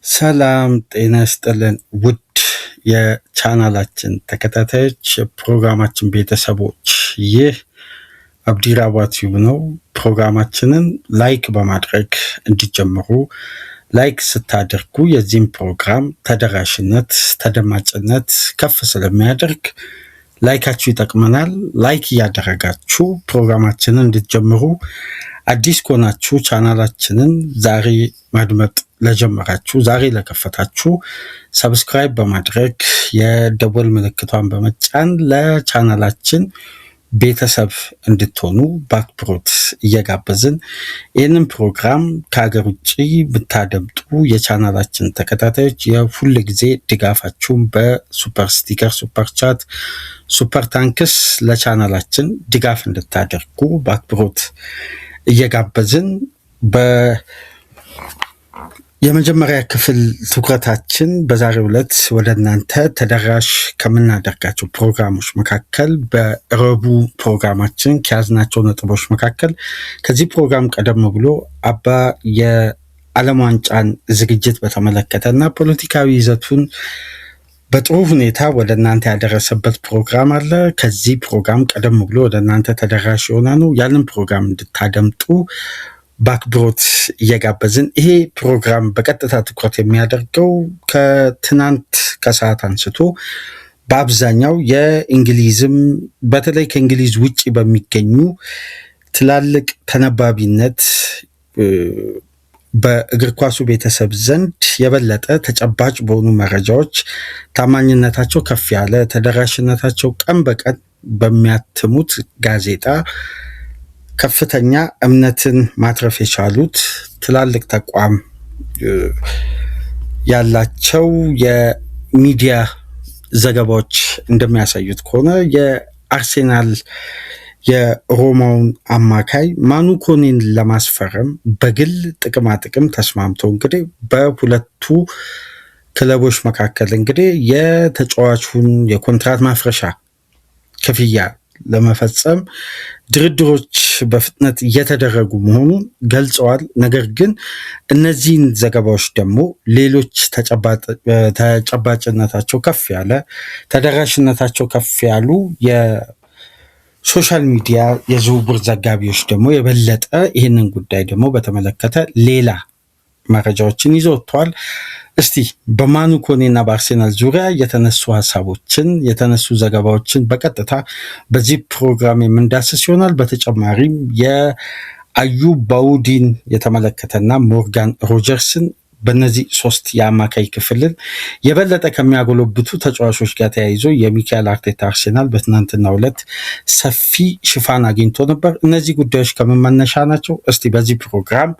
ሰላም ጤና ይስጥልን ውድ የቻናላችን ተከታታዮች ፕሮግራማችን ቤተሰቦች፣ ይህ አብዲራዋ ቲዩብ ነው። ፕሮግራማችንን ላይክ በማድረግ እንዲጀምሩ፣ ላይክ ስታደርጉ የዚህም ፕሮግራም ተደራሽነት ተደማጭነት ከፍ ስለሚያደርግ ላይካችሁ ይጠቅመናል። ላይክ እያደረጋችሁ ፕሮግራማችንን እንድትጀምሩ፣ አዲስ ከሆናችሁ ቻናላችንን ዛሬ ማድመጥ ለጀመራችሁ፣ ዛሬ ለከፈታችሁ ሰብስክራይብ በማድረግ የደወል ምልክቷን በመጫን ለቻናላችን ቤተሰብ እንድትሆኑ በአክብሮት እየጋበዝን ይህንን ፕሮግራም ከሀገር ውጭ ብታደምጡ የቻናላችን ተከታታዮች የሁል ጊዜ ድጋፋችሁን በሱፐር ስቲከር፣ ሱፐር ቻት፣ ሱፐር ታንክስ ለቻናላችን ድጋፍ እንድታደርጉ በአክብሮት እየጋበዝን የመጀመሪያ ክፍል ትኩረታችን በዛሬው ዕለት ወደ እናንተ ተደራሽ ከምናደርጋቸው ፕሮግራሞች መካከል በረቡዕ ፕሮግራማችን ከያዝናቸው ነጥቦች መካከል ከዚህ ፕሮግራም ቀደም ብሎ አባ የዓለም ዋንጫን ዝግጅት በተመለከተ እና ፖለቲካዊ ይዘቱን በጥሩ ሁኔታ ወደ እናንተ ያደረሰበት ፕሮግራም አለ። ከዚህ ፕሮግራም ቀደም ብሎ ወደ እናንተ ተደራሽ የሆነ ነው። ያንን ፕሮግራም እንድታደምጡ በአክብሮት እየጋበዝን ይሄ ፕሮግራም በቀጥታ ትኩረት የሚያደርገው ከትናንት ከሰዓት አንስቶ በአብዛኛው የእንግሊዝም በተለይ ከእንግሊዝ ውጭ በሚገኙ ትላልቅ ተነባቢነት በእግር ኳሱ ቤተሰብ ዘንድ የበለጠ ተጨባጭ በሆኑ መረጃዎች ታማኝነታቸው ከፍ ያለ ተደራሽነታቸው ቀን በቀን በሚያትሙት ጋዜጣ ከፍተኛ እምነትን ማትረፍ የቻሉት ትላልቅ ተቋም ያላቸው የሚዲያ ዘገባዎች እንደሚያሳዩት ከሆነ የአርሴናል የሮማውን አማካይ ማኑ ኮኔን ለማስፈረም በግል ጥቅማጥቅም ተስማምተው እንግዲህ በሁለቱ ክለቦች መካከል እንግዲህ የተጫዋቹን የኮንትራት ማፍረሻ ክፍያ ለመፈጸም ድርድሮች በፍጥነት እየተደረጉ መሆኑን ገልጸዋል። ነገር ግን እነዚህን ዘገባዎች ደግሞ ሌሎች ተጨባጭነታቸው ከፍ ያለ ተደራሽነታቸው ከፍ ያሉ የሶሻል ሚዲያ የዝውውር ዘጋቢዎች ደግሞ የበለጠ ይህንን ጉዳይ ደግሞ በተመለከተ ሌላ መረጃዎችን ይዘው ወጥተዋል። እስቲ በማኑ ኮኔና በአርሴናል ዙሪያ የተነሱ ሀሳቦችን የተነሱ ዘገባዎችን በቀጥታ በዚህ ፕሮግራም የምንዳስስ ይሆናል። በተጨማሪም የአዩብ ባውዲን የተመለከተና ሞርጋን ሮጀርስን በእነዚህ ሶስት የአማካይ ክፍልን የበለጠ ከሚያጎለብቱ ተጫዋቾች ጋር ተያይዞ የሚካኤል አርቴታ አርሴናል በትናንትናው ዕለት ሰፊ ሽፋን አግኝቶ ነበር። እነዚህ ጉዳዮች ከምን መነሻ ናቸው? እስቲ በዚህ ፕሮግራም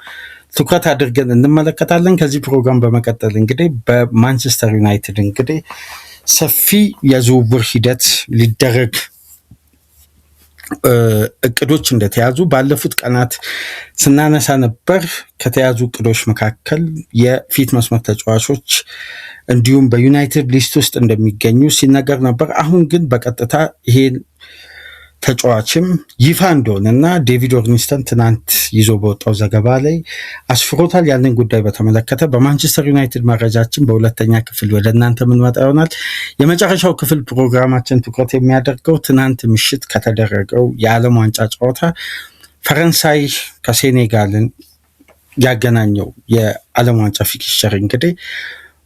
ትኩረት አድርገን እንመለከታለን። ከዚህ ፕሮግራም በመቀጠል እንግዲህ በማንቸስተር ዩናይትድ እንግዲህ ሰፊ የዝውውር ሂደት ሊደረግ እቅዶች እንደተያዙ ባለፉት ቀናት ስናነሳ ነበር። ከተያዙ እቅዶች መካከል የፊት መስመር ተጫዋቾች እንዲሁም በዩናይትድ ሊስት ውስጥ እንደሚገኙ ሲነገር ነበር። አሁን ግን በቀጥታ ይሄን ተጫዋችም ይፋ እንደሆነና ዴቪድ ኦርኒስተን ትናንት ይዞ በወጣው ዘገባ ላይ አስፍሮታል። ያንን ጉዳይ በተመለከተ በማንቸስተር ዩናይትድ መረጃችን በሁለተኛ ክፍል ወደ እናንተ የምንመጣ ይሆናል። የመጨረሻው ክፍል ፕሮግራማችን ትኩረት የሚያደርገው ትናንት ምሽት ከተደረገው የዓለም ዋንጫ ጨዋታ ፈረንሳይ ከሴኔጋልን ያገናኘው የዓለም ዋንጫ ፊክስቸር እንግዲህ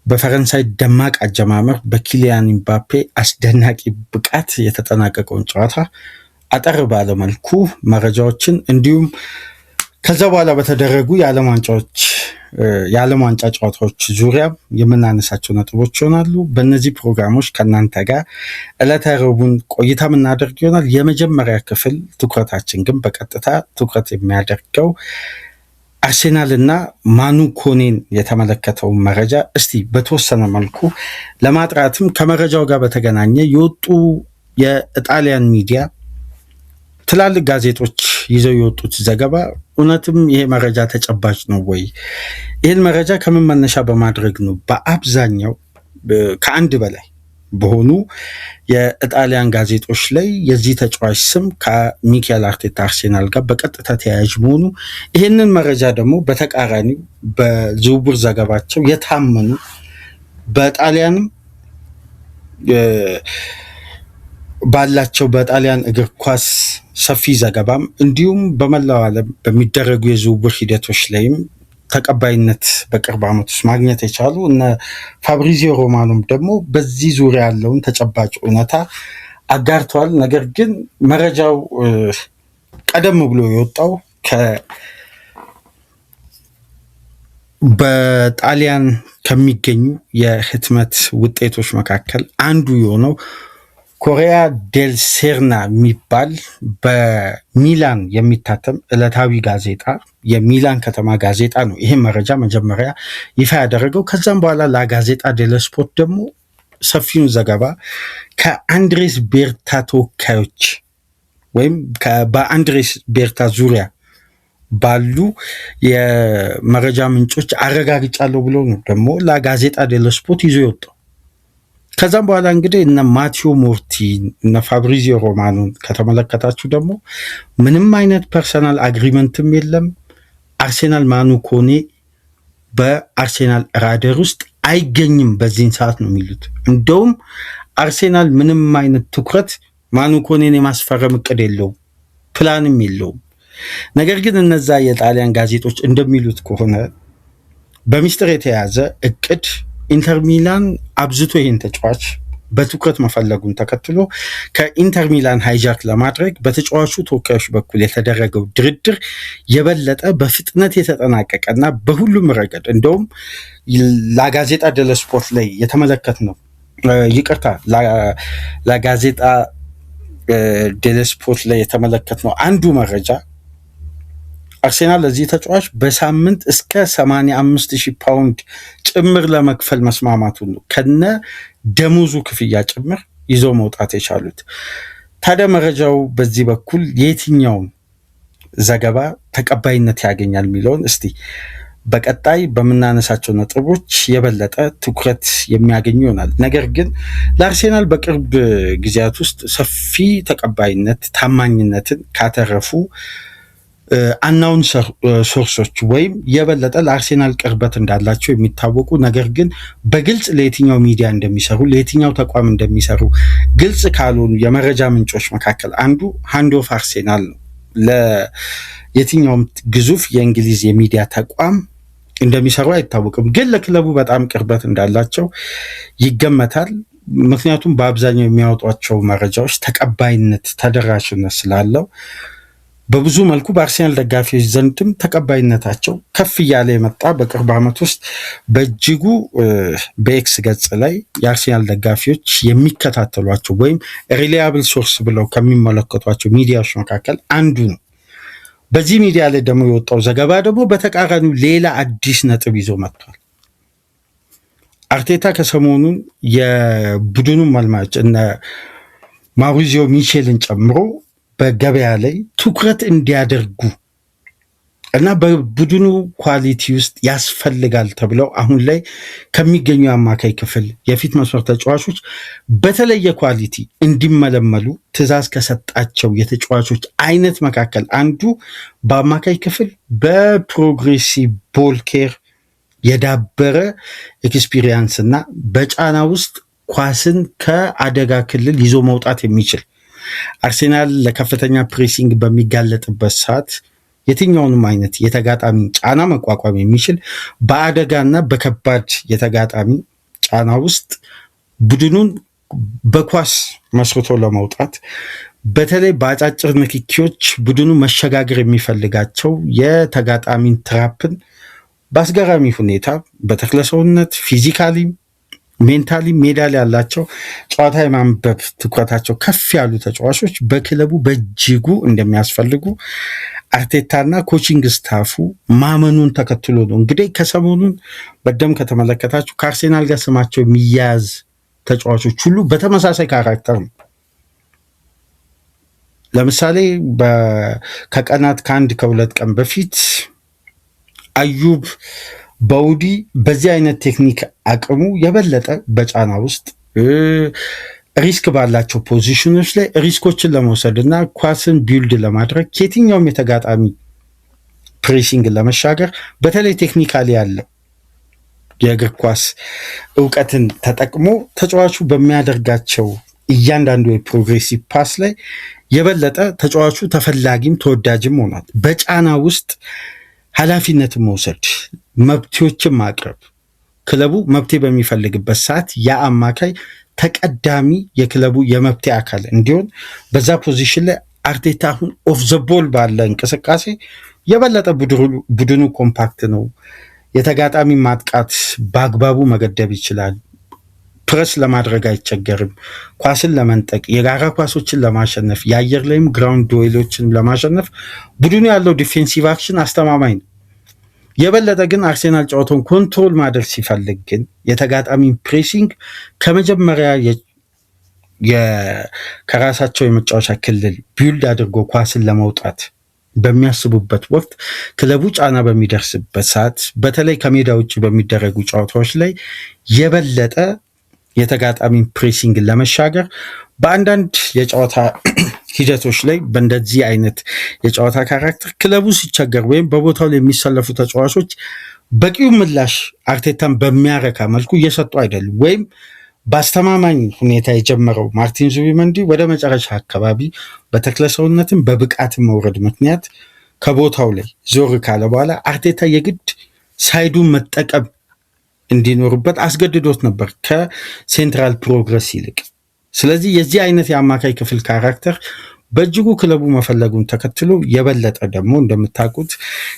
በፈረንሳይ ደማቅ አጀማመር በኪሊያን ኢምባፔ አስደናቂ ብቃት የተጠናቀቀውን ጨዋታ አጠር ባለ መልኩ መረጃዎችን እንዲሁም ከዛ በኋላ በተደረጉ የዓለም ዋንጫ ጨዋታዎች ዙሪያ የምናነሳቸው ነጥቦች ይሆናሉ። በእነዚህ ፕሮግራሞች ከእናንተ ጋር ዕለተ ረቡዕን ቆይታ የምናደርግ ይሆናል። የመጀመሪያ ክፍል ትኩረታችን ግን በቀጥታ ትኩረት የሚያደርገው አርሴናል እና ማኑ ኮኔን የተመለከተው መረጃ እስቲ በተወሰነ መልኩ ለማጥራትም ከመረጃው ጋር በተገናኘ የወጡ የጣሊያን ሚዲያ ትላልቅ ጋዜጦች ይዘው የወጡት ዘገባ እውነትም ይሄ መረጃ ተጨባጭ ነው ወይ? ይህን መረጃ ከምን መነሻ በማድረግ ነው በአብዛኛው ከአንድ በላይ በሆኑ የጣሊያን ጋዜጦች ላይ የዚህ ተጫዋች ስም ከሚኬል አርቴታ አርሴናል ጋር በቀጥታ ተያያዥ መሆኑ፣ ይህንን መረጃ ደግሞ በተቃራኒው በዝውውር ዘገባቸው የታመኑ በጣሊያንም ባላቸው በጣሊያን እግር ኳስ ሰፊ ዘገባም እንዲሁም በመላው ዓለም በሚደረጉ የዝውውር ሂደቶች ላይም ተቀባይነት በቅርብ ዓመት ውስጥ ማግኘት የቻሉ እነ ፋብሪዚዮ ሮማኖም ደግሞ በዚህ ዙሪያ ያለውን ተጨባጭ እውነታ አጋርተዋል። ነገር ግን መረጃው ቀደም ብሎ የወጣው በጣሊያን ከሚገኙ የህትመት ውጤቶች መካከል አንዱ የሆነው ኮሪያ ዴል ሴርና የሚባል በሚላን የሚታተም ዕለታዊ ጋዜጣ የሚላን ከተማ ጋዜጣ ነው ይህም መረጃ መጀመሪያ ይፋ ያደረገው። ከዛም በኋላ ላጋዜጣ ዴሎ ስፖርት ደግሞ ሰፊውን ዘገባ ከአንድሬስ ቤርታ ተወካዮች ወይም በአንድሬስ ቤርታ ዙሪያ ባሉ የመረጃ ምንጮች አረጋግጫለሁ ብሎ ነው ደግሞ ላጋዜጣ ዴሎ ስፖርት ይዞ የወጣው። ከዛም በኋላ እንግዲህ እነ ማቴዎ ሞርቲ እነ ፋብሪዚዮ ሮማኖን ከተመለከታችሁ ደግሞ ምንም አይነት ፐርሰናል አግሪመንትም የለም። አርሴናል ማኑ ኮኔ በአርሴናል ራደር ውስጥ አይገኝም በዚህን ሰዓት ነው የሚሉት። እንደውም አርሴናል ምንም አይነት ትኩረት ማኑ ኮኔን የማስፈረም እቅድ የለውም፣ ፕላንም የለውም። ነገር ግን እነዛ የጣሊያን ጋዜጦች እንደሚሉት ከሆነ በሚስጥር የተያዘ እቅድ ኢንተር ሚላን አብዝቶ ይህን ተጫዋች በትኩረት መፈለጉን ተከትሎ ከኢንተር ሚላን ሃይጃክ ለማድረግ በተጫዋቹ ተወካዮች በኩል የተደረገው ድርድር የበለጠ በፍጥነት የተጠናቀቀና በሁሉም ረገድ እንደውም ላጋዜጣ ዴሎ ስፖርት ላይ የተመለከትነው ላጋዜጣ ዴሎ ስፖርት ላይ የተመለከትነው አንዱ መረጃ አርሴናል ለዚህ ተጫዋች በሳምንት እስከ 85,000 ፓውንድ ጭምር ለመክፈል መስማማቱን ነው ከነ ደሞዙ ክፍያ ጭምር ይዞ መውጣት የቻሉት። ታዲያ መረጃው በዚህ በኩል የትኛውን ዘገባ ተቀባይነት ያገኛል የሚለውን እስቲ በቀጣይ በምናነሳቸው ነጥቦች የበለጠ ትኩረት የሚያገኙ ይሆናል። ነገር ግን ለአርሴናል በቅርብ ጊዜያት ውስጥ ሰፊ ተቀባይነት ታማኝነትን ካተረፉ አናውን ሶርሶች ወይም የበለጠ ለአርሴናል ቅርበት እንዳላቸው የሚታወቁ ነገር ግን በግልጽ ለየትኛው ሚዲያ እንደሚሰሩ ለየትኛው ተቋም እንደሚሰሩ ግልጽ ካልሆኑ የመረጃ ምንጮች መካከል አንዱ ሃንድ ኦፍ አርሴናል ነው። ለየትኛውም ግዙፍ የእንግሊዝ የሚዲያ ተቋም እንደሚሰሩ አይታወቅም፣ ግን ለክለቡ በጣም ቅርበት እንዳላቸው ይገመታል። ምክንያቱም በአብዛኛው የሚያወጧቸው መረጃዎች ተቀባይነት ተደራሽነት ስላለው በብዙ መልኩ በአርሴናል ደጋፊዎች ዘንድም ተቀባይነታቸው ከፍ እያለ የመጣ በቅርብ ዓመት ውስጥ በእጅጉ በኤክስ ገጽ ላይ የአርሴናል ደጋፊዎች የሚከታተሏቸው ወይም ሪሊያብል ሶርስ ብለው ከሚመለከቷቸው ሚዲያዎች መካከል አንዱ ነው። በዚህ ሚዲያ ላይ ደግሞ የወጣው ዘገባ ደግሞ በተቃራኒው ሌላ አዲስ ነጥብ ይዞ መጥቷል። አርቴታ ከሰሞኑን የቡድኑን መልማዮች እነ ማውሪዚዮ ሚቼልን ጨምሮ በገበያ ላይ ትኩረት እንዲያደርጉ እና በቡድኑ ኳሊቲ ውስጥ ያስፈልጋል ተብለው አሁን ላይ ከሚገኙ የአማካይ ክፍል የፊት መስመር ተጫዋቾች በተለየ ኳሊቲ እንዲመለመሉ ትዕዛዝ ከሰጣቸው የተጫዋቾች አይነት መካከል አንዱ በአማካይ ክፍል በፕሮግሬሲቭ ቦል ኬር የዳበረ ኤክስፒሪየንስ እና በጫና ውስጥ ኳስን ከአደጋ ክልል ይዞ መውጣት የሚችል አርሴናል ለከፍተኛ ፕሬሲንግ በሚጋለጥበት ሰዓት የትኛውንም አይነት የተጋጣሚ ጫና መቋቋም የሚችል በአደጋና በከባድ የተጋጣሚ ጫና ውስጥ ቡድኑን በኳስ መስርቶ ለመውጣት በተለይ በአጫጭር ንክኪዎች ቡድኑ መሸጋገር የሚፈልጋቸው የተጋጣሚን ትራፕን በአስገራሚ ሁኔታ በተክለሰውነት ፊዚካሊ ሜንታሊ ሜዳ ላይ ያላቸው ጨዋታ የማንበብ ትኩረታቸው ከፍ ያሉ ተጫዋቾች በክለቡ በእጅጉ እንደሚያስፈልጉ አርቴታና ኮቺንግ ስታፉ ማመኑን ተከትሎ ነው። እንግዲህ ከሰሞኑን በደም ከተመለከታችሁ ከአርሴናል ጋር ስማቸው የሚያያዝ ተጫዋቾች ሁሉ በተመሳሳይ ካራክተር ነው። ለምሳሌ ከቀናት ከሁለት ቀን በፊት አዩብ በውዲ በዚህ አይነት ቴክኒክ አቅሙ የበለጠ በጫና ውስጥ ሪስክ ባላቸው ፖዚሽኖች ላይ ሪስኮችን ለመውሰድ እና ኳስን ቢልድ ለማድረግ ከየትኛውም የተጋጣሚ ፕሬሲንግ ለመሻገር በተለይ ቴክኒካሊ ያለው የእግር ኳስ እውቀትን ተጠቅሞ ተጫዋቹ በሚያደርጋቸው እያንዳንዱ የፕሮግሬሲቭ ፓስ ላይ የበለጠ ተጫዋቹ ተፈላጊም ተወዳጅም ሆኗል። በጫና ውስጥ ኃላፊነትን መውሰድ፣ መብቶችን ማቅረብ፣ ክለቡ መብቴ በሚፈልግበት ሰዓት ያ አማካይ ተቀዳሚ የክለቡ የመብቴ አካል እንዲሆን በዛ ፖዚሽን ላይ አርቴታ አሁን ኦፍ ዘ ቦል ባለ እንቅስቃሴ የበለጠ ቡድኑ ኮምፓክት ነው። የተጋጣሚ ማጥቃት በአግባቡ መገደብ ይችላል። ፕረስ ለማድረግ አይቸገርም። ኳስን ለመንጠቅ፣ የጋራ ኳሶችን ለማሸነፍ፣ የአየር ላይም ግራውንድ ዱዌሎችን ለማሸነፍ ቡድኑ ያለው ዲፌንሲቭ አክሽን አስተማማኝ ነው። የበለጠ ግን አርሴናል ጨዋታውን ኮንትሮል ማድረግ ሲፈልግ ግን የተጋጣሚ ፕሬሲንግ ከመጀመሪያ ከራሳቸው የመጫወቻ ክልል ቢልድ አድርጎ ኳስን ለመውጣት በሚያስቡበት ወቅት ክለቡ ጫና በሚደርስበት ሰዓት በተለይ ከሜዳ ውጭ በሚደረጉ ጨዋታዎች ላይ የበለጠ የተጋጣሚ ፕሬሲንግ ለመሻገር በአንዳንድ የጨዋታ ሂደቶች ላይ በእንደዚህ አይነት የጨዋታ ካራክተር ክለቡ ሲቸገር ወይም በቦታው ላይ የሚሰለፉ ተጫዋቾች በቂው ምላሽ አርቴታን በሚያረካ መልኩ እየሰጡ አይደሉም። ወይም በአስተማማኝ ሁኔታ የጀመረው ማርቲን ዙቢመንዲ ወደ መጨረሻ አካባቢ በተክለሰውነትም በብቃትም መውረድ ምክንያት ከቦታው ላይ ዞር ካለ በኋላ አርቴታ የግድ ሳይዱን መጠቀም እንዲኖርበት አስገድዶት ነበር ከሴንትራል ፕሮግረስ ይልቅ። ስለዚህ የዚህ አይነት የአማካይ ክፍል ካራክተር በእጅጉ ክለቡ መፈለጉን ተከትሎ የበለጠ ደግሞ እንደምታውቁት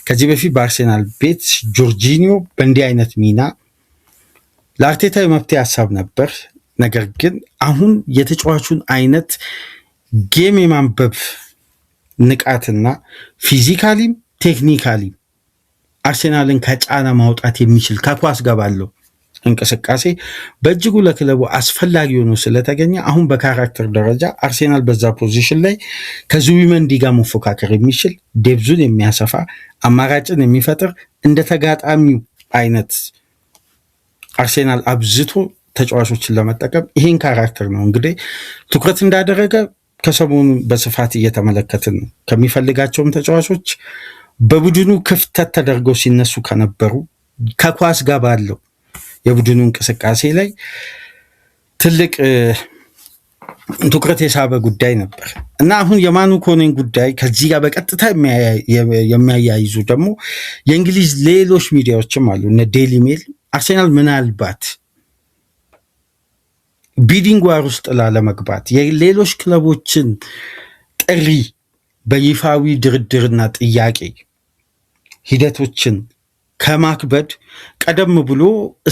ከዚህ በፊት በአርሴናል ቤት ጆርጂኒዮ በእንዲህ አይነት ሚና ለአርቴታ የመፍትሄ ሀሳብ ነበር። ነገር ግን አሁን የተጫዋቹን አይነት ጌም የማንበብ ንቃትና ፊዚካሊም ቴክኒካሊም አርሴናልን ከጫና ማውጣት የሚችል ከኳስ ጋር ባለው እንቅስቃሴ በእጅጉ ለክለቡ አስፈላጊ ሆኖ ስለተገኘ አሁን በካራክተር ደረጃ አርሴናል በዛ ፖዚሽን ላይ ከዙቢመንዲ ጋር መፎካከር የሚችል ዴብዙን የሚያሰፋ አማራጭን የሚፈጥር እንደ ተጋጣሚው አይነት አርሴናል አብዝቶ ተጫዋቾችን ለመጠቀም ይሄን ካራክተር ነው እንግዲህ ትኩረት እንዳደረገ ከሰሞኑ በስፋት እየተመለከትን ነው። ከሚፈልጋቸውም ተጫዋቾች በቡድኑ ክፍተት ተደርገው ሲነሱ ከነበሩ ከኳስ ጋር ባለው የቡድኑ እንቅስቃሴ ላይ ትልቅ ትኩረት የሳበ ጉዳይ ነበር እና አሁን የማኑ ኮኔን ጉዳይ ከዚህ ጋር በቀጥታ የሚያያይዙ ደግሞ የእንግሊዝ ሌሎች ሚዲያዎችም አሉ። እነ ዴይሊ ሜል አርሴናል ምናልባት ቢዲንግ ዋር ውስጥ ላለመግባት የሌሎች ክለቦችን ጥሪ በይፋዊ ድርድርና ጥያቄ ሂደቶችን ከማክበድ ቀደም ብሎ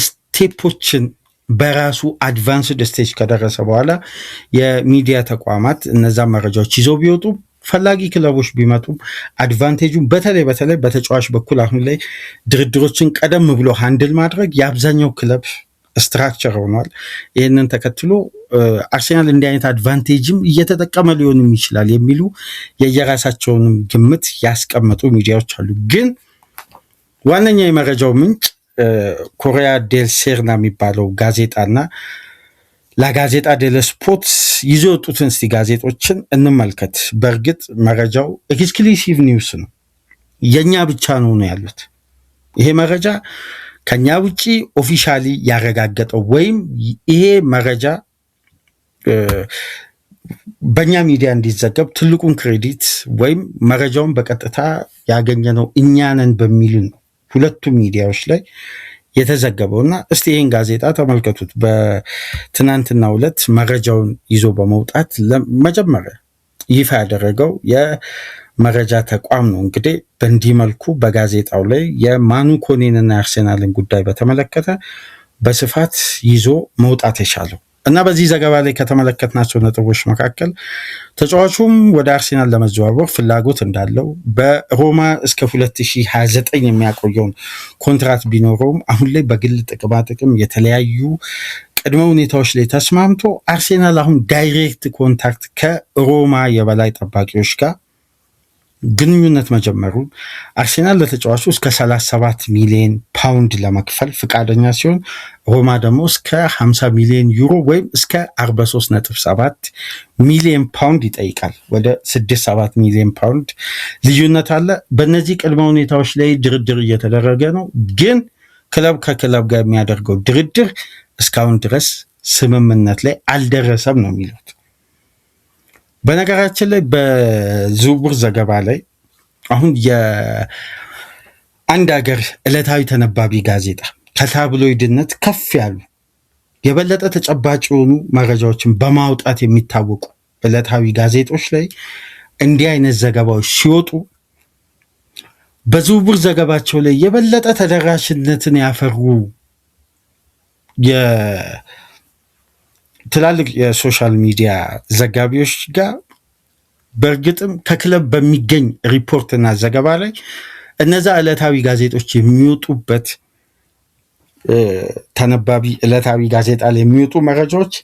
ስቴፖችን በራሱ አድቫንስድ ስቴጅ ከደረሰ በኋላ የሚዲያ ተቋማት እነዛ መረጃዎች ይዘው ቢወጡ ፈላጊ ክለቦች ቢመጡም አድቫንቴጁን በተለይ በተጫዋች በኩል አሁን ላይ ድርድሮችን ቀደም ብሎ ሃንድል ማድረግ የአብዛኛው ክለብ ስትራክቸር ሆኗል። ይህንን ተከትሎ አርሴናል እንዲህ አይነት አድቫንቴጅም እየተጠቀመ ሊሆንም ይችላል የሚሉ የየራሳቸውንም ግምት ያስቀመጡ ሚዲያዎች አሉ። ግን ዋነኛ የመረጃው ምንጭ ኮሪያ ዴል ሴርና የሚባለው ጋዜጣና ላጋዜጣ ዴል ስፖርት ይዞ የወጡትን እስቲ ጋዜጦችን እንመልከት። በእርግጥ መረጃው ኤክስክሉሲቭ ኒውስ ነው፣ የኛ ብቻ ነው ያሉት። ይሄ መረጃ ከኛ ውጪ ኦፊሻሊ ያረጋገጠው ወይም ይሄ መረጃ በእኛ ሚዲያ እንዲዘገብ ትልቁን ክሬዲት ወይም መረጃውን በቀጥታ ያገኘነው እኛ ነን በሚሉ ነው ሁለቱም ሚዲያዎች ላይ የተዘገበውና እስቲ ይህን ጋዜጣ ተመልከቱት። በትናንትናው ዕለት መረጃውን ይዞ በመውጣት መጀመሪያ ይፋ ያደረገው የመረጃ ተቋም ነው። እንግዲህ በእንዲህ መልኩ በጋዜጣው ላይ የማኑ ኮኔንና የአርሴናልን ጉዳይ በተመለከተ በስፋት ይዞ መውጣት የቻለው እና በዚህ ዘገባ ላይ ከተመለከትናቸው ነጥቦች መካከል ተጫዋቹም ወደ አርሴናል ለመዘዋወር ፍላጎት እንዳለው በሮማ እስከ 2029 የሚያቆየውን ኮንትራት ቢኖረውም አሁን ላይ በግል ጥቅማጥቅም የተለያዩ ቅድመ ሁኔታዎች ላይ ተስማምቶ አርሴናል አሁን ዳይሬክት ኮንታክት ከሮማ የበላይ ጠባቂዎች ጋር ግንኙነት መጀመሩን አርሴናል ለተጫዋቹ እስከ 37 ሚሊዮን ፓውንድ ለመክፈል ፍቃደኛ ሲሆን ሮማ ደግሞ እስከ 50 ሚሊዮን ዩሮ ወይም እስከ 43.7 ሚሊዮን ፓውንድ ይጠይቃል። ወደ 6-7 ሚሊዮን ፓውንድ ልዩነት አለ። በእነዚህ ቅድመ ሁኔታዎች ላይ ድርድር እየተደረገ ነው። ግን ክለብ ከክለብ ጋር የሚያደርገው ድርድር እስካሁን ድረስ ስምምነት ላይ አልደረሰም ነው የሚሉት። በነገራችን ላይ በዝውውር ዘገባ ላይ አሁን የአንድ ሀገር ዕለታዊ ተነባቢ ጋዜጣ ከታብሎይድነት ከፍ ያሉ የበለጠ ተጨባጭ የሆኑ መረጃዎችን በማውጣት የሚታወቁ ዕለታዊ ጋዜጦች ላይ እንዲህ አይነት ዘገባዎች ሲወጡ በዝውውር ዘገባቸው ላይ የበለጠ ተደራሽነትን ያፈሩ ትላልቅ የሶሻል ሚዲያ ዘጋቢዎች ጋር በእርግጥም ከክለብ በሚገኝ ሪፖርትና ዘገባ ላይ እነዛ ዕለታዊ ጋዜጦች የሚወጡበት ተነባቢ ዕለታዊ ጋዜጣ ላይ የሚወጡ መረጃዎች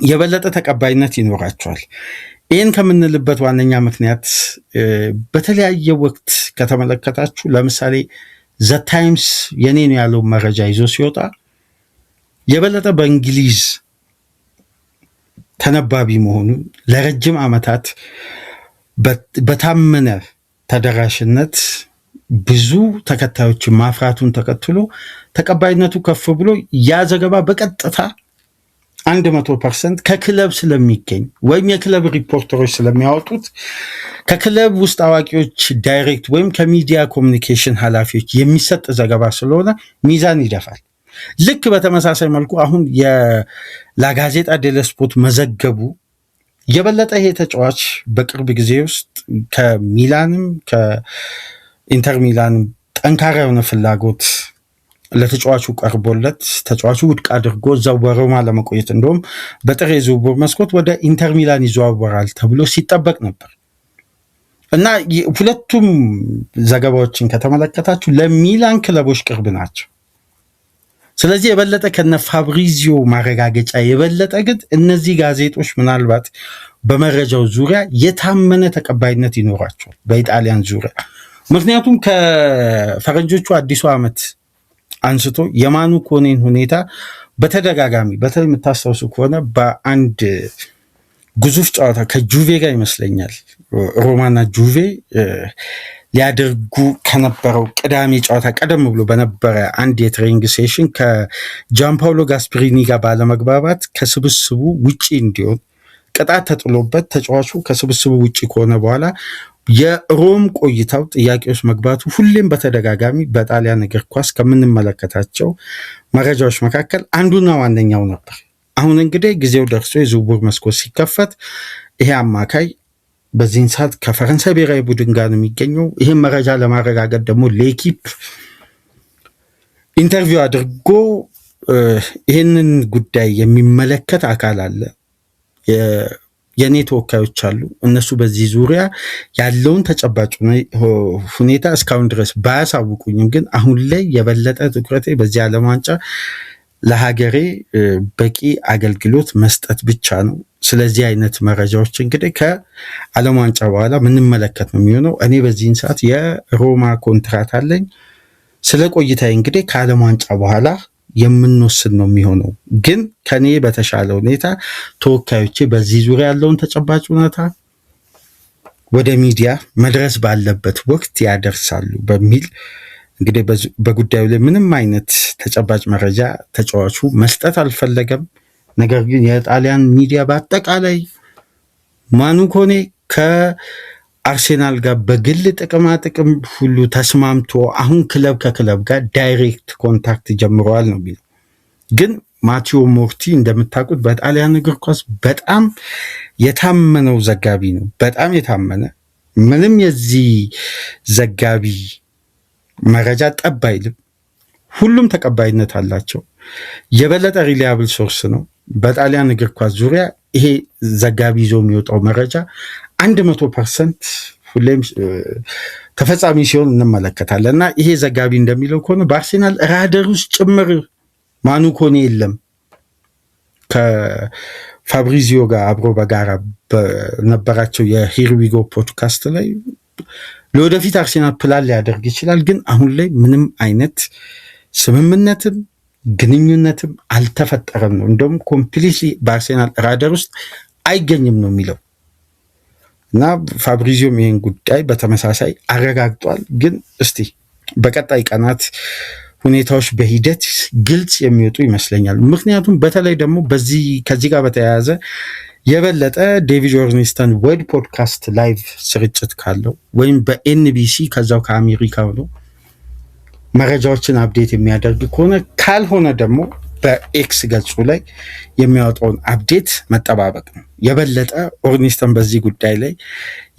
የበለጠ ተቀባይነት ይኖራቸዋል። ይህን ከምንልበት ዋነኛ ምክንያት በተለያየ ወቅት ከተመለከታችሁ ለምሳሌ ዘ ታይምስ የኔ ነው ያለውን መረጃ ይዞ ሲወጣ የበለጠ በእንግሊዝ ተነባቢ መሆኑን ለረጅም ዓመታት በታመነ ተደራሽነት ብዙ ተከታዮችን ማፍራቱን ተከትሎ ተቀባይነቱ ከፍ ብሎ ያ ዘገባ በቀጥታ 100% ከክለብ ስለሚገኝ ወይም የክለብ ሪፖርተሮች ስለሚያወጡት ከክለብ ውስጥ አዋቂዎች ዳይሬክት ወይም ከሚዲያ ኮሚኒኬሽን ኃላፊዎች የሚሰጥ ዘገባ ስለሆነ ሚዛን ይደፋል። ልክ በተመሳሳይ መልኩ አሁን የላጋዜጣ ዴሎ ስፖርት መዘገቡ የበለጠ ይሄ ተጫዋች በቅርብ ጊዜ ውስጥ ከሚላንም ከኢንተር ሚላንም ጠንካራ የሆነ ፍላጎት ለተጫዋቹ ቀርቦለት ተጫዋቹ ውድቅ አድርጎ እዛው በሮማ ለመቆየት እንደውም በጥር የዝውውር መስኮት ወደ ኢንተር ሚላን ይዘዋወራል ተብሎ ሲጠበቅ ነበር እና ሁለቱም ዘገባዎችን ከተመለከታችሁ ለሚላን ክለቦች ቅርብ ናቸው። ስለዚህ የበለጠ ከነ ፋብሪዚዮ ማረጋገጫ የበለጠ ግን እነዚህ ጋዜጦች ምናልባት በመረጃው ዙሪያ የታመነ ተቀባይነት ይኖራቸዋል በኢጣሊያን ዙሪያ። ምክንያቱም ከፈረንጆቹ አዲሱ ዓመት አንስቶ የማኑ ኮኔን ሁኔታ በተደጋጋሚ በተለይ የምታስታውሱ ከሆነ በአንድ ግዙፍ ጨዋታ ከጁቬ ጋር ይመስለኛል ሮማና ጁቬ ሊያደርጉ ከነበረው ቅዳሜ ጨዋታ ቀደም ብሎ በነበረ አንድ የትሬኒንግ ሴሽን ከጃምፓውሎ ጋስፕሪኒ ጋር ባለመግባባት ከስብስቡ ውጪ እንዲሆን ቅጣት ተጥሎበት ተጫዋቹ ከስብስቡ ውጪ ከሆነ በኋላ የሮም ቆይታው ጥያቄ ውስጥ መግባቱ ሁሌም በተደጋጋሚ በጣሊያን እግር ኳስ ከምንመለከታቸው መረጃዎች መካከል አንዱና ዋነኛው ነበር። አሁን እንግዲህ ጊዜው ደርሶ የዝውውር መስኮት ሲከፈት ይሄ አማካይ በዚህን ሰዓት ከፈረንሳይ ብሔራዊ ቡድን ጋር ነው የሚገኘው። ይህን መረጃ ለማረጋገጥ ደግሞ ለኤኪፕ ኢንተርቪው አድርጎ ይህንን ጉዳይ የሚመለከት አካል አለ፣ የኔ ተወካዮች አሉ። እነሱ በዚህ ዙሪያ ያለውን ተጨባጭ ሁኔታ እስካሁን ድረስ ባያሳውቁኝም ግን አሁን ላይ የበለጠ ትኩረቴ በዚህ ዓለም ዋንጫ ለሀገሬ በቂ አገልግሎት መስጠት ብቻ ነው። ስለዚህ አይነት መረጃዎች እንግዲህ ከዓለም ዋንጫ በኋላ ምንመለከት ነው የሚሆነው። እኔ በዚህን ሰዓት የሮማ ኮንትራት አለኝ። ስለ ቆይታዬ እንግዲህ ከዓለም ዋንጫ በኋላ የምንወስን ነው የሚሆነው። ግን ከኔ በተሻለ ሁኔታ ተወካዮቼ በዚህ ዙሪያ ያለውን ተጨባጭ ሁኔታ ወደ ሚዲያ መድረስ ባለበት ወቅት ያደርሳሉ በሚል እንግዲህ በጉዳዩ ላይ ምንም አይነት ተጨባጭ መረጃ ተጫዋቹ መስጠት አልፈለገም። ነገር ግን የጣሊያን ሚዲያ በአጠቃላይ ማኑ ኮኔ ከአርሴናል ጋር በግል ጥቅማ ጥቅም ሁሉ ተስማምቶ አሁን ክለብ ከክለብ ጋር ዳይሬክት ኮንታክት ጀምረዋል ነው የሚለው። ግን ማቴዎ ሞርቲ እንደምታውቁት በጣሊያን እግር ኳስ በጣም የታመነው ዘጋቢ ነው። በጣም የታመነ ምንም የዚህ ዘጋቢ መረጃ ጠብ አይልም። ሁሉም ተቀባይነት አላቸው። የበለጠ ሪሊያብል ሶርስ ነው። በጣሊያን እግር ኳስ ዙሪያ ይሄ ዘጋቢ ይዞ የሚወጣው መረጃ 100% ሁሌም ተፈጻሚ ሲሆን እንመለከታለን እና ይሄ ዘጋቢ እንደሚለው ከሆነ በአርሴናል ራደር ውስጥ ጭምር ማኑ ኮኔ የለም ፋብሪዚዮ ጋር አብሮ በጋራ በነበራቸው የሂርዊጎ ፖድካስት ላይ ለወደፊት አርሴናል ፕላን ሊያደርግ ይችላል፣ ግን አሁን ላይ ምንም አይነት ስምምነትም ግንኙነትም አልተፈጠረም ነው። እንደውም ኮምፕሊትሊ በአርሴናል ራደር ውስጥ አይገኝም ነው የሚለው እና ፋብሪዚዮም ይህን ጉዳይ በተመሳሳይ አረጋግጧል። ግን እስቲ በቀጣይ ቀናት ሁኔታዎች በሂደት ግልጽ የሚወጡ ይመስለኛል። ምክንያቱም በተለይ ደግሞ ከዚህ ጋር በተያያዘ የበለጠ ዴቪድ ኦርኒስተን ወድ ፖድካስት ላይቭ ስርጭት ካለው ወይም በኤንቢሲ ከዛው ከአሜሪካ ሆኖ መረጃዎችን አፕዴት የሚያደርግ ከሆነ ካልሆነ ደግሞ በኤክስ ገጹ ላይ የሚያወጣውን አፕዴት መጠባበቅ ነው። የበለጠ ኦርኒስተን በዚህ ጉዳይ ላይ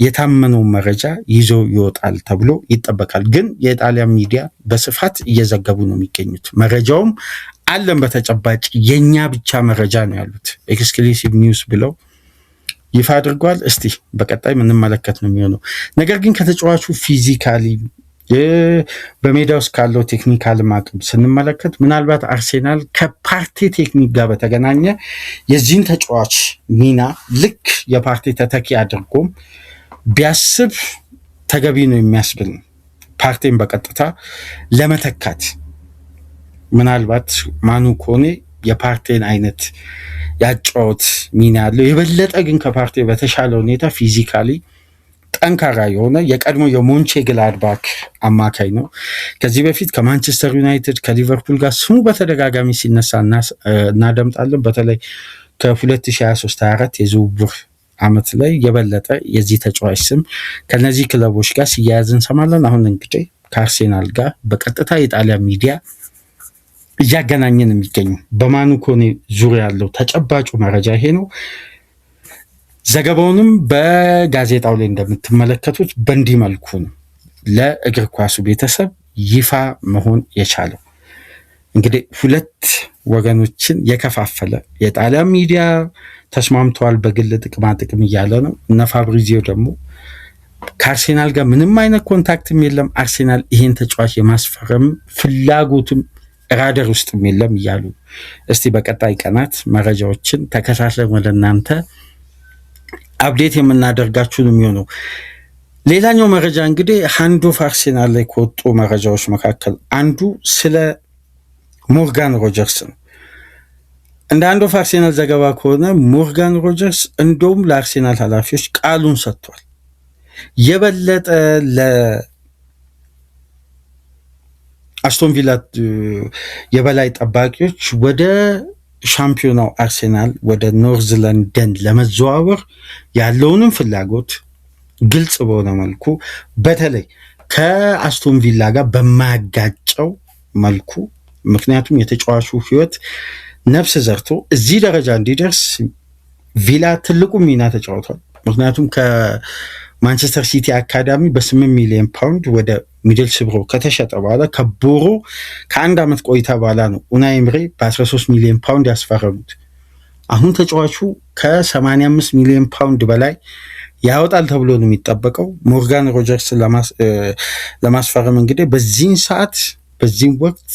የታመነውን መረጃ ይዞ ይወጣል ተብሎ ይጠበቃል። ግን የጣሊያን ሚዲያ በስፋት እየዘገቡ ነው የሚገኙት። መረጃውም አለን በተጨባጭ የኛ ብቻ መረጃ ነው ያሉት። ኤክስክሉሲቭ ኒውስ ብለው ይፋ አድርጓል። እስቲ በቀጣይ ምንመለከት ነው የሚሆነው። ነገር ግን ከተጫዋቹ ፊዚካሊ በሜዳ ውስጥ ካለው ቴክኒካል አቅም ስንመለከት ምናልባት አርሴናል ከፓርቴ ቴክኒክ ጋር በተገናኘ የዚህን ተጫዋች ሚና ልክ የፓርቴ ተተኪ አድርጎም ቢያስብ ተገቢ ነው የሚያስብል ነው። ፓርቴን በቀጥታ ለመተካት ምናልባት ማኑ ኮኔ የፓርቴን አይነት ያጫወት ሚና ያለው የበለጠ ግን ከፓርቴ በተሻለ ሁኔታ ፊዚካሊ ጠንካራ የሆነ የቀድሞ የሞንቼ ግላድባክ አማካይ ነው። ከዚህ በፊት ከማንቸስተር ዩናይትድ ከሊቨርፑል ጋር ስሙ በተደጋጋሚ ሲነሳ እናደምጣለን። በተለይ ከ2023/24 የዝውውር ዓመት ላይ የበለጠ የዚህ ተጫዋች ስም ከነዚህ ክለቦች ጋር ሲያያዝ እንሰማለን። አሁን እንግዲህ ከአርሴናል ጋር በቀጥታ የጣሊያን ሚዲያ እያገናኘን የሚገኙ በማኑ ኮኔ ዙሪያ ያለው ተጨባጩ መረጃ ይሄ ነው። ዘገባውንም በጋዜጣው ላይ እንደምትመለከቱት በእንዲህ መልኩ ነው ለእግር ኳሱ ቤተሰብ ይፋ መሆን የቻለው። እንግዲህ ሁለት ወገኖችን የከፋፈለ የጣሊያን ሚዲያ ተስማምተዋል በግል ጥቅማ ጥቅም እያለ ነው። እነ ፋብሪዚዮ ደግሞ ከአርሴናል ጋር ምንም አይነት ኮንታክትም የለም፣ አርሴናል ይሄን ተጫዋች የማስፈረም ፍላጎትም ራደር ውስጥም የለም እያሉ እስቲ በቀጣይ ቀናት መረጃዎችን ተከታትለን ወደ እናንተ አፕዴት የምናደርጋችሁ ነው የሚሆነው። ሌላኛው መረጃ እንግዲህ ሃንድ ኦፍ አርሴናል ላይ ከወጡ መረጃዎች መካከል አንዱ ስለ ሞርጋን ሮጀርስ ነው። እንደ ሃንድ ኦፍ አርሴናል ዘገባ ከሆነ ሞርጋን ሮጀርስ እንደውም ለአርሴናል ኃላፊዎች ቃሉን ሰጥቷል። የበለጠ ለአስቶን ቪላ የበላይ ጠባቂዎች ወደ ሻምፒዮናው አርሴናል ወደ ኖርዝ ለንደን ለመዘዋወር ያለውንም ፍላጎት ግልጽ በሆነ መልኩ በተለይ ከአስቶን ቪላ ጋር በማያጋጨው መልኩ፣ ምክንያቱም የተጫዋቹ ሕይወት ነፍስ ዘርቶ እዚህ ደረጃ እንዲደርስ ቪላ ትልቁ ሚና ተጫውቷል። ምክንያቱም ከማንቸስተር ሲቲ አካዳሚ በ8 ሚሊዮን ፓውንድ ወደ ሚድልስብሮ ከተሸጠ በኋላ ከቦሮ ከአንድ ዓመት ቆይታ በኋላ ነው ኡናይ ኤምሬ በ13 ሚሊዮን ፓውንድ ያስፈረሙት። አሁን ተጫዋቹ ከ85 ሚሊዮን ፓውንድ በላይ ያወጣል ተብሎ ነው የሚጠበቀው። ሞርጋን ሮጀርስ ለማስፈረም እንግዲህ በዚህን ሰዓት በዚህም ወቅት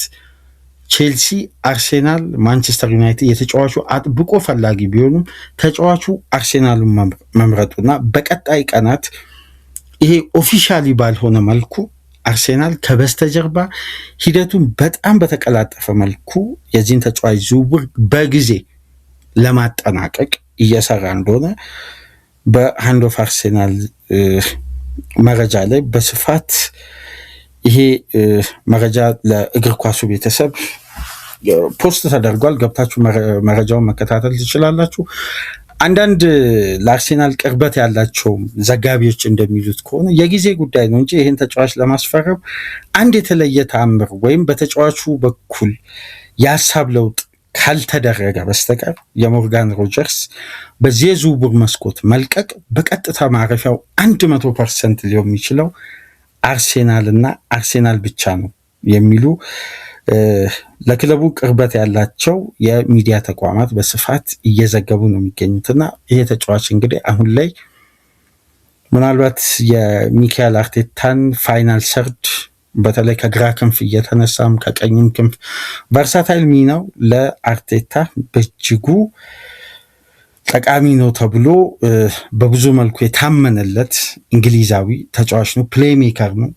ቼልሲ፣ አርሴናል፣ ማንቸስተር ዩናይትድ የተጫዋቹ አጥብቆ ፈላጊ ቢሆኑም ተጫዋቹ አርሴናልን መምረጡና በቀጣይ ቀናት ይሄ ኦፊሻሊ ባልሆነ መልኩ አርሴናል ከበስተጀርባ ሂደቱን በጣም በተቀላጠፈ መልኩ የዚህን ተጫዋች ዝውውር በጊዜ ለማጠናቀቅ እየሰራ እንደሆነ በሃንድ ኦፍ አርሴናል መረጃ ላይ በስፋት ይሄ መረጃ ለእግር ኳሱ ቤተሰብ ፖስት ተደርጓል። ገብታችሁ መረጃውን መከታተል ትችላላችሁ። አንዳንድ ለአርሴናል ቅርበት ያላቸው ዘጋቢዎች እንደሚሉት ከሆነ የጊዜ ጉዳይ ነው እንጂ ይህን ተጫዋች ለማስፈረም አንድ የተለየ ተአምር ወይም በተጫዋቹ በኩል የሀሳብ ለውጥ ካልተደረገ በስተቀር የሞርጋን ሮጀርስ በዚህ የዝውውር መስኮት መልቀቅ በቀጥታ ማረፊያው 100% ሊሆን የሚችለው አርሴናል እና አርሴናል ብቻ ነው የሚሉ ለክለቡ ቅርበት ያላቸው የሚዲያ ተቋማት በስፋት እየዘገቡ ነው የሚገኙትና ይሄ ተጫዋች እንግዲህ አሁን ላይ ምናልባት የሚካኤል አርቴታን ፋይናል ሰርድ በተለይ ከግራ ክንፍ እየተነሳም ከቀኝም ክንፍ ቨርሳታይል ሚናው ለአርቴታ በእጅጉ ጠቃሚ ነው ተብሎ በብዙ መልኩ የታመነለት እንግሊዛዊ ተጫዋች ነው። ፕሌይሜከር ነው።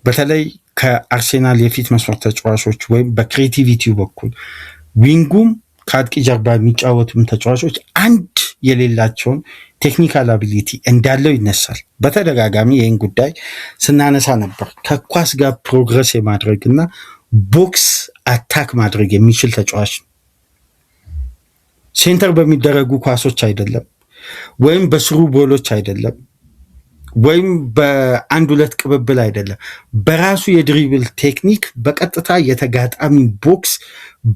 በተለይ ከአርሴናል የፊት መስመር ተጫዋቾች ወይም በክሬቲቪቲው በኩል ዊንጉም ከአጥቂ ጀርባ የሚጫወቱም ተጫዋቾች አንድ የሌላቸውን ቴክኒካል አቢሊቲ እንዳለው ይነሳል። በተደጋጋሚ ይህን ጉዳይ ስናነሳ ነበር። ከኳስ ጋር ፕሮግረስ የማድረግና ቦክስ አታክ ማድረግ የሚችል ተጫዋች ነው። ሴንተር በሚደረጉ ኳሶች አይደለም፣ ወይም በስሩ ቦሎች አይደለም፣ ወይም በአንድ ሁለት ቅብብል አይደለም። በራሱ የድሪብል ቴክኒክ በቀጥታ የተጋጣሚ ቦክስ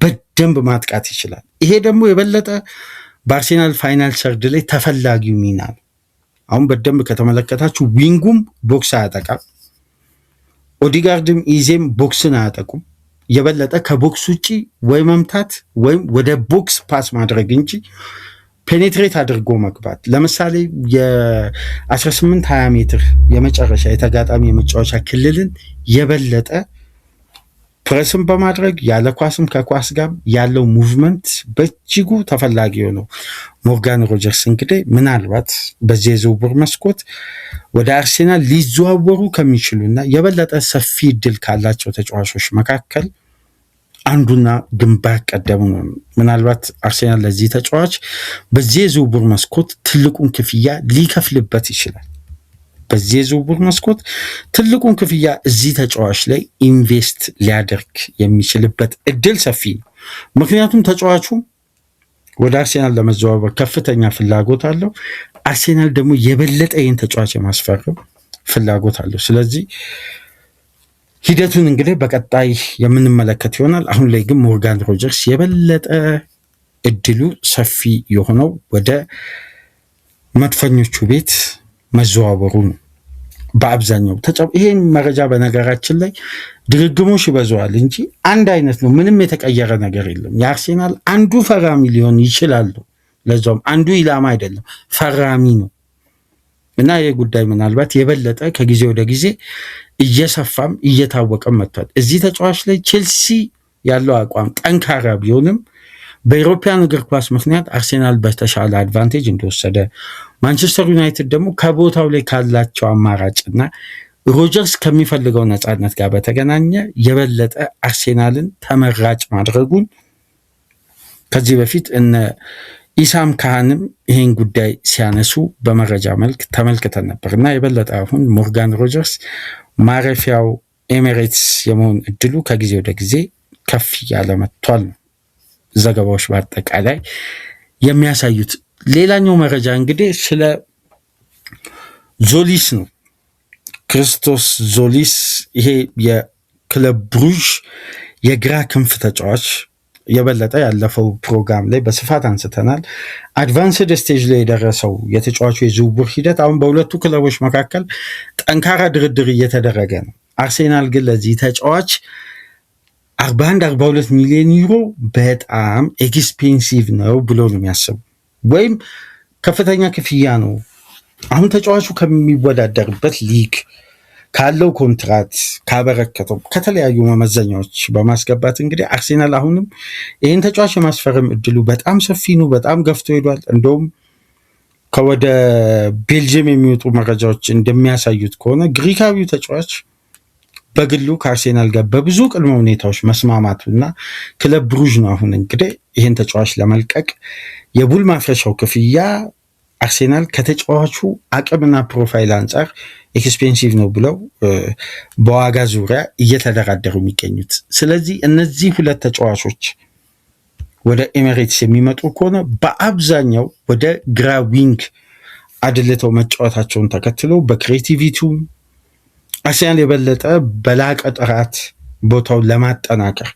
በደንብ ማጥቃት ይችላል። ይሄ ደግሞ የበለጠ በአርሴናል ፋይናል ሰርድ ላይ ተፈላጊው ሚና ነው። አሁን በደንብ ከተመለከታችሁ ዊንጉም ቦክስ አያጠቃም፣ ኦዲጋርድም ኢዜም ቦክስን አያጠቁም። የበለጠ ከቦክስ ውጪ ወይ መምታት ወይም ወደ ቦክስ ፓስ ማድረግ እንጂ ፔኔትሬት አድርጎ መግባት። ለምሳሌ የ18-20 ሜትር የመጨረሻ የተጋጣሚ የመጫወቻ ክልልን የበለጠ ፕሬስም በማድረግ ያለ ኳስም ከኳስ ጋር ያለው ሙቭመንት በእጅጉ ተፈላጊ ነው። ሞርጋን ሮጀርስ እንግዲህ ምናልባት በዚህ የዝውውር መስኮት ወደ አርሴናል ሊዘዋወሩ ከሚችሉና የበለጠ ሰፊ እድል ካላቸው ተጫዋቾች መካከል አንዱና ግንባር ቀደሙ ነው። ምናልባት አርሴናል ለዚህ ተጫዋች በዚህ የዝውውር መስኮት ትልቁን ክፍያ ሊከፍልበት ይችላል። በዚህ የዝውውር መስኮት ትልቁን ክፍያ እዚህ ተጫዋች ላይ ኢንቨስት ሊያደርግ የሚችልበት እድል ሰፊ ነው። ምክንያቱም ተጫዋቹ ወደ አርሴናል ለመዘዋወር ከፍተኛ ፍላጎት አለው። አርሴናል ደግሞ የበለጠ ይህን ተጫዋች የማስፈረም ፍላጎት አለው። ስለዚህ ሂደቱን እንግዲህ በቀጣይ የምንመለከት ይሆናል። አሁን ላይ ግን ሞርጋን ሮጀርስ የበለጠ እድሉ ሰፊ የሆነው ወደ መድፈኞቹ ቤት መዘዋወሩ ነው። በአብዛኛው ይሄን መረጃ በነገራችን ላይ ድግግሞሽ ይበዛዋል እንጂ አንድ አይነት ነው። ምንም የተቀየረ ነገር የለም። የአርሴናል አንዱ ፈራሚ ሊሆን ይችላሉ፣ ለዛውም አንዱ ኢላማ አይደለም፣ ፈራሚ ነው እና ይህ ጉዳይ ምናልባት የበለጠ ከጊዜ ወደ ጊዜ እየሰፋም እየታወቀም መጥቷል። እዚህ ተጫዋች ላይ ቼልሲ ያለው አቋም ጠንካራ ቢሆንም በኢሮፒያን እግር ኳስ ምክንያት አርሴናል በተሻለ አድቫንቴጅ እንደወሰደ፣ ማንቸስተር ዩናይትድ ደግሞ ከቦታው ላይ ካላቸው አማራጭና ሮጀርስ ከሚፈልገው ነፃነት ጋር በተገናኘ የበለጠ አርሴናልን ተመራጭ ማድረጉን ከዚህ በፊት እነ ኢሳም ካህንም ይህን ጉዳይ ሲያነሱ በመረጃ መልክ ተመልክተን ነበር እና የበለጠ አሁን ሞርጋን ሮጀርስ ማረፊያው ኤሜሬትስ የመሆን እድሉ ከጊዜ ወደ ጊዜ ከፍ ያለ መጥቷል ነው ዘገባዎች በአጠቃላይ የሚያሳዩት። ሌላኛው መረጃ እንግዲህ ስለ ዞሊስ ነው። ክርስቶስ ዞሊስ ይሄ የክለብ ብሩዥ የግራ ክንፍ ተጫዋች የበለጠ ያለፈው ፕሮግራም ላይ በስፋት አንስተናል። አድቫንስድ ስቴጅ ላይ የደረሰው የተጫዋቹ የዝውውር ሂደት አሁን በሁለቱ ክለቦች መካከል ጠንካራ ድርድር እየተደረገ ነው። አርሴናል ግን ለዚህ ተጫዋች 41-42 ሚሊዮን ዩሮ በጣም ኤክስፔንሲቭ ነው ብሎ ነው የሚያስቡ፣ ወይም ከፍተኛ ክፍያ ነው። አሁን ተጫዋቹ ከሚወዳደርበት ሊግ ካለው ኮንትራት ካበረከተው ከተለያዩ መመዘኛዎች በማስገባት እንግዲህ አርሴናል አሁንም ይህን ተጫዋች የማስፈረም እድሉ በጣም ሰፊ ነው። በጣም ገፍቶ ሄዷል። እንደውም ከወደ ቤልጅየም የሚወጡ መረጃዎች እንደሚያሳዩት ከሆነ ግሪካዊው ተጫዋች በግሉ ከአርሴናል ጋር በብዙ ቅድመ ሁኔታዎች መስማማቱና ክለብ ብሩዥ ነው አሁን እንግዲህ ይህን ተጫዋች ለመልቀቅ የቡል ማፍረሻው ክፍያ አርሴናል ከተጫዋቹ አቅምና ፕሮፋይል አንጻር ኤክስፔንሲቭ ነው ብለው በዋጋ ዙሪያ እየተደራደሩ የሚገኙት። ስለዚህ እነዚህ ሁለት ተጫዋቾች ወደ ኤሜሬትስ የሚመጡ ከሆነ በአብዛኛው ወደ ግራ ዊንግ አድልተው መጫወታቸውን ተከትሎ በክሬቲቪቲው አርሴናል የበለጠ በላቀ ጥራት ቦታውን ለማጠናከር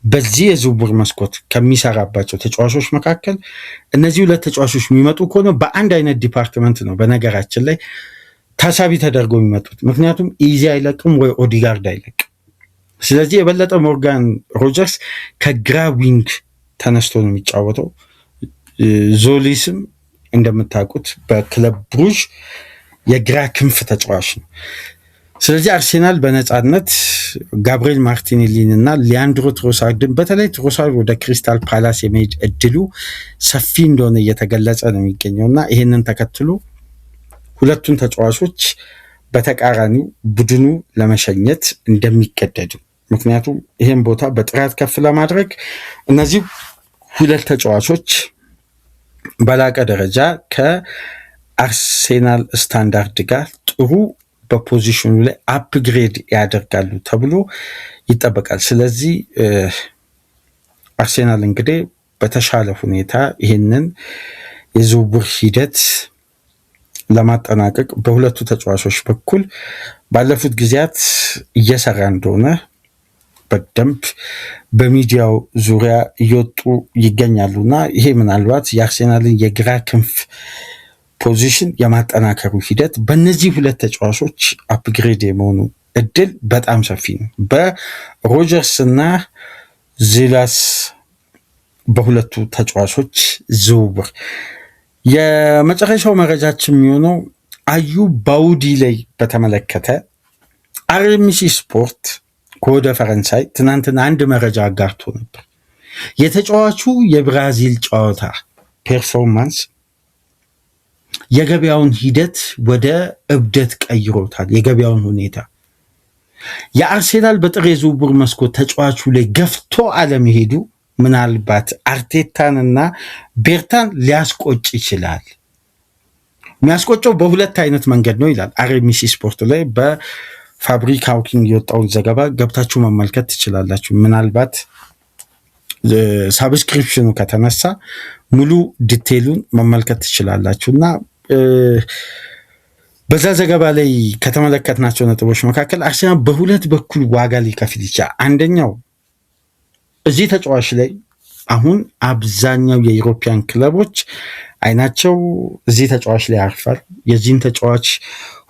በዚህ የዝውውር መስኮት ከሚሰራባቸው ተጫዋቾች መካከል እነዚህ ሁለት ተጫዋቾች የሚመጡ ከሆነ በአንድ አይነት ዲፓርትመንት ነው በነገራችን ላይ ታሳቢ ተደርገው የሚመጡት። ምክንያቱም ኢዚ አይለቅም ወይ ኦዲጋርድ አይለቅም። ስለዚህ የበለጠ ሞርጋን ሮጀርስ ከግራ ዊንግ ተነስቶ ነው የሚጫወተው። ዞሊስም እንደምታውቁት በክለብ ብሩዥ የግራ ክንፍ ተጫዋች ነው። ስለዚህ አርሴናል በነፃነት ጋብሪኤል ማርቲኔሊን እና ሊያንድሮ ትሮሳርድን በተለይ ትሮሳርድ ወደ ክሪስታል ፓላስ የመሄድ እድሉ ሰፊ እንደሆነ እየተገለጸ ነው የሚገኘው እና ይህንን ተከትሎ ሁለቱን ተጫዋቾች በተቃራኒው ቡድኑ ለመሸኘት እንደሚገደዱ፣ ምክንያቱም ይህን ቦታ በጥራት ከፍ ለማድረግ እነዚህ ሁለት ተጫዋቾች በላቀ ደረጃ ከአርሴናል ስታንዳርድ ጋር ጥሩ በፖዚሽኑ ላይ አፕግሬድ ያደርጋሉ ተብሎ ይጠበቃል። ስለዚህ አርሴናል እንግዲህ በተሻለ ሁኔታ ይህንን የዝውውር ሂደት ለማጠናቀቅ በሁለቱ ተጫዋቾች በኩል ባለፉት ጊዜያት እየሰራ እንደሆነ በደንብ በሚዲያው ዙሪያ እየወጡ ይገኛሉና ይሄ ምናልባት የአርሴናልን የግራ ክንፍ ፖዚሽን የማጠናከሩ ሂደት በእነዚህ ሁለት ተጫዋቾች አፕግሬድ የመሆኑ እድል በጣም ሰፊ ነው። በሮጀርስ እና ዚላስ በሁለቱ ተጫዋቾች ዝውውር የመጨረሻው መረጃችን የሚሆነው አዩብ ባውዲ ላይ በተመለከተ አርኤምሲ ስፖርት ከወደ ፈረንሳይ ትናንትና አንድ መረጃ አጋርቶ ነበር። የተጫዋቹ የብራዚል ጨዋታ ፐርፎርማንስ የገበያውን ሂደት ወደ እብደት ቀይሮታል። የገበያውን ሁኔታ የአርሴናል በጥር የዝውውር መስኮት ተጫዋቹ ላይ ገፍቶ አለመሄዱ ምናልባት አርቴታንና ቤርታን ሊያስቆጭ ይችላል። የሚያስቆጨው በሁለት አይነት መንገድ ነው ይላል አርኤምሲ ስፖርት ላይ በፋብሪክ ሃውኪንግ የወጣውን ዘገባ ገብታችሁ መመልከት ትችላላችሁ። ምናልባት ሳብስክሪፕሽኑ ከተነሳ ሙሉ ዲቴይሉን መመልከት ትችላላችሁ እና በዛ ዘገባ ላይ ከተመለከትናቸው ነጥቦች መካከል አርሴናል በሁለት በኩል ዋጋ ሊከፍል ይችላል። አንደኛው እዚህ ተጫዋች ላይ አሁን አብዛኛው የዩሮፒያን ክለቦች አይናቸው እዚህ ተጫዋች ላይ ያርፋል። የዚህን ተጫዋች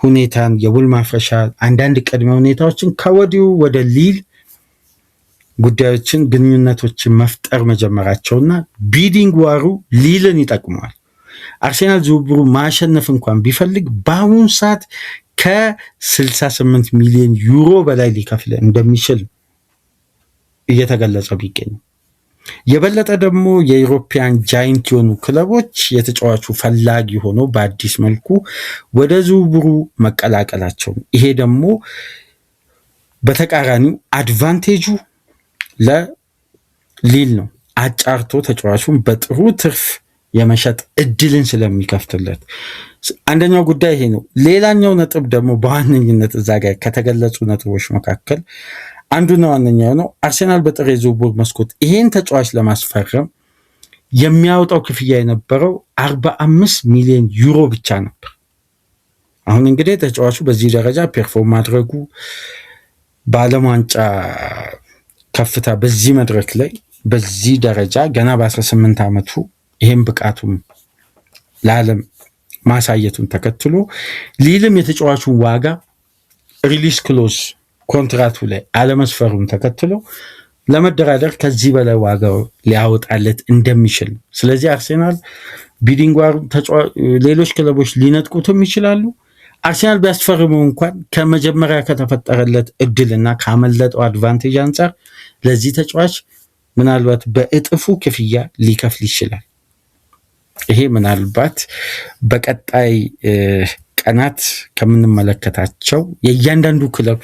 ሁኔታን፣ የውል ማፍረሻ፣ አንዳንድ ቅድመ ሁኔታዎችን ከወዲሁ ወደ ሊል ጉዳዮችን፣ ግንኙነቶችን መፍጠር መጀመራቸውና ቢዲንግ ዋሩ ሊልን ይጠቅመዋል። አርሴናል ዝውውሩ ማሸነፍ እንኳን ቢፈልግ በአሁኑ ሰዓት ከ68 ሚሊዮን ዩሮ በላይ ሊከፍል እንደሚችል እየተገለጸ ቢገኝ የበለጠ ደግሞ የኢሮፒያን ጃይንት የሆኑ ክለቦች የተጫዋቹ ፈላጊ ሆኖ በአዲስ መልኩ ወደ ዝውውሩ መቀላቀላቸው፣ ይሄ ደግሞ በተቃራኒው አድቫንቴጁ ለሊል ነው። አጫርቶ ተጫዋቹን በጥሩ ትርፍ የመሸጥ እድልን ስለሚከፍትለት አንደኛው ጉዳይ ይሄ ነው። ሌላኛው ነጥብ ደግሞ በዋነኝነት እዛ ጋር ከተገለጹ ነጥቦች መካከል አንዱና ዋነኛው ነው። አርሴናል በጥር የዝውውር መስኮት ይሄን ተጫዋች ለማስፈረም የሚያወጣው ክፍያ የነበረው 45 ሚሊዮን ዩሮ ብቻ ነበር። አሁን እንግዲህ ተጫዋቹ በዚህ ደረጃ ፐርፎርም ማድረጉ በዓለም ዋንጫ ከፍታ በዚህ መድረክ ላይ በዚህ ደረጃ ገና በ18 ዓመቱ ይሄን ብቃቱም ለዓለም ማሳየቱን ተከትሎ ሊልም የተጫዋቹን ዋጋ ሪሊስ ክሎዝ ኮንትራቱ ላይ አለመስፈሩን ተከትሎ ለመደራደር ከዚህ በላይ ዋጋው ሊያወጣለት እንደሚችል፣ ስለዚህ አርሴናል ቢዲንግ ዋሩ ሌሎች ክለቦች ሊነጥቁትም ይችላሉ። አርሴናል ቢያስፈርመው እንኳን ከመጀመሪያ ከተፈጠረለት እድልና ካመለጠው አድቫንቴጅ አንጻር ለዚህ ተጫዋች ምናልባት በእጥፉ ክፍያ ሊከፍል ይችላል። ይሄ ምናልባት በቀጣይ ቀናት ከምንመለከታቸው የእያንዳንዱ ክለብ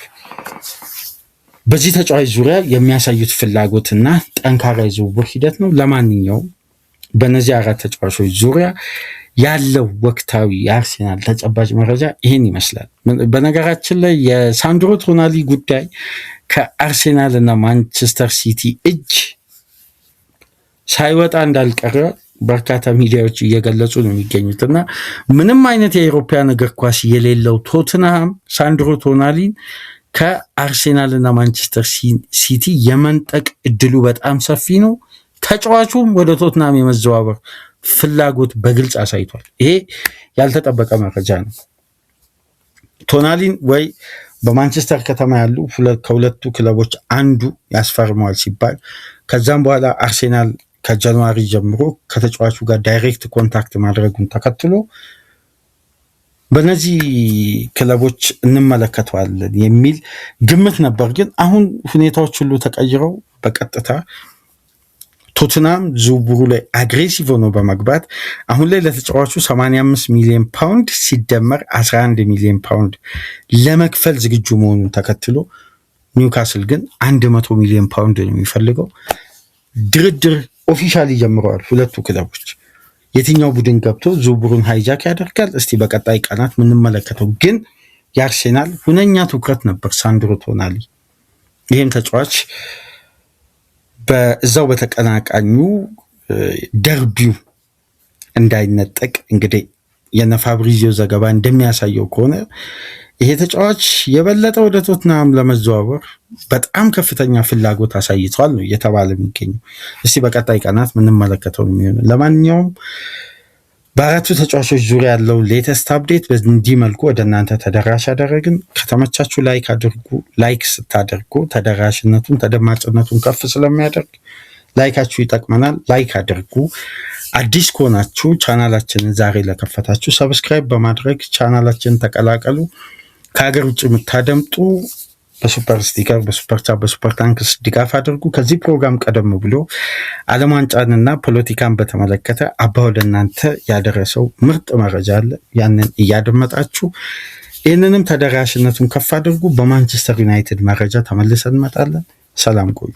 በዚህ ተጫዋች ዙሪያ የሚያሳዩት ፍላጎትና ጠንካራ የዝውውር ሂደት ነው። ለማንኛውም በእነዚህ አራት ተጫዋቾች ዙሪያ ያለው ወቅታዊ የአርሴናል ተጨባጭ መረጃ ይህን ይመስላል። በነገራችን ላይ የሳንድሮ ቶናሊ ጉዳይ ከአርሴናል እና ማንቸስተር ሲቲ እጅ ሳይወጣ እንዳልቀረ በርካታ ሚዲያዎች እየገለጹ ነው የሚገኙት እና ምንም አይነት የአውሮፓውያን እግር ኳስ የሌለው ቶትንሃም ሳንድሮ ቶናሊን ከአርሴናል እና ማንቸስተር ሲቲ የመንጠቅ እድሉ በጣም ሰፊ ነው። ተጫዋቹም ወደ ቶትንሃም የመዘዋወር ፍላጎት በግልጽ አሳይቷል። ይሄ ያልተጠበቀ መረጃ ነው። ቶናሊን ወይ በማንቸስተር ከተማ ያሉ ከሁለቱ ክለቦች አንዱ ያስፈርመዋል ሲባል ከዛም በኋላ አርሴናል ከጃንዋሪ ጀምሮ ከተጫዋቹ ጋር ዳይሬክት ኮንታክት ማድረጉን ተከትሎ በእነዚህ ክለቦች እንመለከተዋለን የሚል ግምት ነበር። ግን አሁን ሁኔታዎች ሁሉ ተቀይረው በቀጥታ ቶትናም ዝውውሩ ላይ አግሬሲቭ ሆኖ በመግባት አሁን ላይ ለተጫዋቹ 85 ሚሊዮን ፓውንድ ሲደመር 11 ሚሊዮን ፓውንድ ለመክፈል ዝግጁ መሆኑን ተከትሎ ኒውካስል ግን 100 ሚሊዮን ፓውንድ ነው የሚፈልገው። ድርድር ኦፊሻሊ ጀምረዋል ሁለቱ ክለቦች። የትኛው ቡድን ገብቶ ዝውውሩን ሃይጃክ ያደርጋል እስቲ በቀጣይ ቀናት ምንመለከተው። ግን የአርሴናል ሁነኛ ትኩረት ነበር ሳንድሮ ቶናሊ። ይህም ተጫዋች በዛው በተቀናቃኙ ደርቢው እንዳይነጠቅ እንግዲህ የነ ፋብሪዚዮ ዘገባ እንደሚያሳየው ከሆነ ይሄ ተጫዋች የበለጠ ወደ ቶትናም ለመዘዋወር በጣም ከፍተኛ ፍላጎት አሳይቷል ነው እየተባለ የሚገኘው። እስቲ በቀጣይ ቀናት ምንመለከተው የሚሆነው። ለማንኛውም በአራቱ ተጫዋቾች ዙሪያ ያለው ሌተስት አፕዴት በእንዲህ መልኩ ወደ እናንተ ተደራሽ ያደረግን። ከተመቻችሁ ላይክ አድርጉ። ላይክ ስታደርጉ ተደራሽነቱን ተደማጭነቱን ከፍ ስለሚያደርግ ላይካችሁ ይጠቅመናል። ላይክ አድርጉ። አዲስ ከሆናችሁ ቻናላችንን ዛሬ ለከፈታችሁ ሰብስክራይብ በማድረግ ቻናላችንን ተቀላቀሉ። ከሀገር ውጭ የምታደምጡ በሱፐር ስቲከር፣ በሱፐር ቻት፣ በሱፐር ታንክስ ድጋፍ አድርጉ። ከዚህ ፕሮግራም ቀደም ብሎ ዓለም ዋንጫንና ፖለቲካን በተመለከተ አባ ወደ እናንተ ያደረሰው ምርጥ መረጃ አለ። ያንን እያደመጣችሁ ይህንንም ተደራሽነቱን ከፍ አድርጉ። በማንቸስተር ዩናይትድ መረጃ ተመልሰን እንመጣለን። ሰላም ቆዩ።